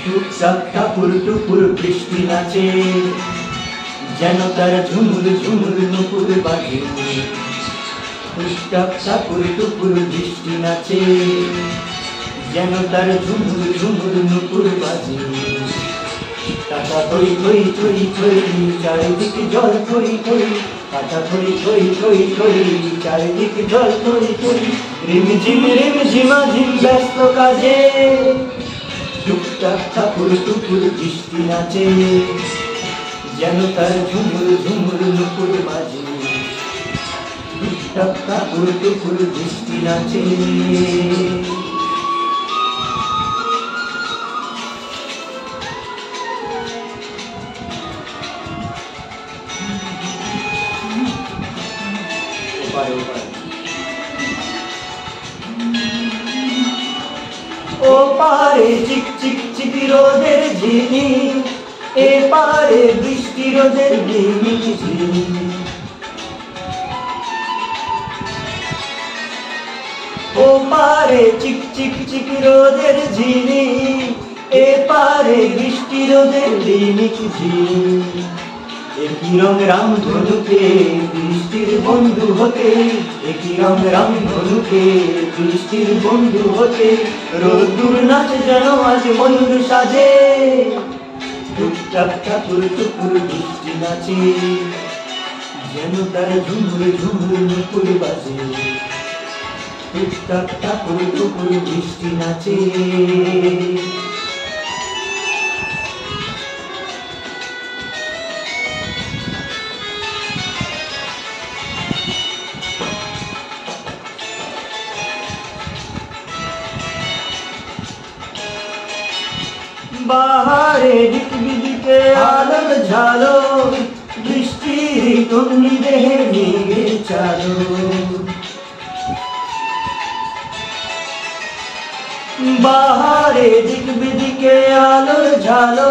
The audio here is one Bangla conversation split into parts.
টুকটাক টাপুর টুপুর বৃষ্টি নাচে, যেন তার ঝুমুর ঝুমুর নুপুর বাজে। টুকটাক টাপুর টুপুর বৃষ্টি নাচে, যেন তার ঝুমুর ঝুমুর নুপুর বাজে। কাটা থই থই থই থই, চারিদিকে জল থই থই। কাটা থই থই থই থই, চারিদিকে জল থই থই। রিমঝিম রিমঝিমাঝিম ব্যস্ত কাজে, টুকটাক টাপুর টুপুর বৃষ্টি নাচে, যেন তার ঝুমুর ঝুমুর নুপুর বাজে। টুকটাক টাপুর টুপুর বৃষ্টি নাচে। ও পারে চিক চিক চিক রোদের ঝিনি, এ পারে বৃষ্টি রোদের ঝিনি ঝিনি। ও পারে চিক চিক চিক রোদের ঝিনি, এ পারে বৃষ্টি রোদের ঝিনি ঝিনি। একই রং রাম ধনুকে বৃষ্টির বন্ধু হতে, একই রং রাম ধনুকে বৃষ্টির বন্ধু হতে। রোদ্দুর নাচে যেন আজ ময়ূর সাজে, টুকটাক টাপুর টুপুর বৃষ্টি নাচে, যেন তার ঝুমুর ঝুমুর নুপুর বাজে। টুকটাক টাপুর টুপুর বৃষ্টি নাচে। বাহারে দিকে আলোর ঝালো, বৃষ্টির তন্নি দেহে মেঘের চালো। বাহারে দিকে আলোর ঝালো,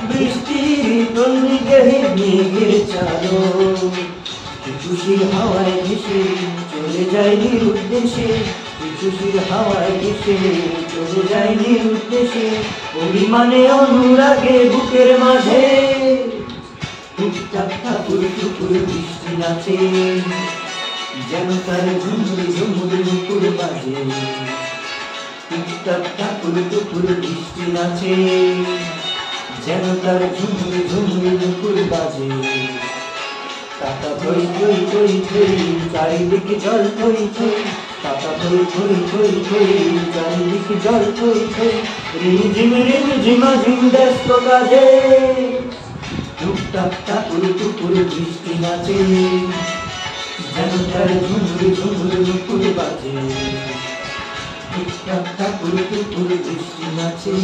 বৃষ্টির তন্নি দেহে মেঘের চালো। খুশির হাওয়ায় ভেসে চলে যায় নিরুদ্দেশে, খুশির হাওয়ায় ভেসে চলে যায় নিরুদ্দেশে। অভিমানে অনুরাগে বুকের মাঝে, টুকটাক টাপুর টুপুর বৃষ্টি নাচে, যেন তার ঝুমুর ঝুমুর নুপুর বাজে। টুকটাক টাপুর টুপুর বৃষ্টি নাচে, যেন তার ঝুমুর ঝুমুর নুপুর বাজে। কাটা থই থই থই থই, চারিদিকে জল থই থই। কাটা থই থই থই থই, চারিদিকে জল থই থই। রিমঝিম রিমঝিমাঝিম ব্যস্ত কাজে, টুকটাক টাপুর টুপুর বৃষ্টি নাচে, যেন তার ঝুমুর ঝুমুর নুপুর বাজে। টুকটাক টাপুর টুপুর বৃষ্টি নাচে।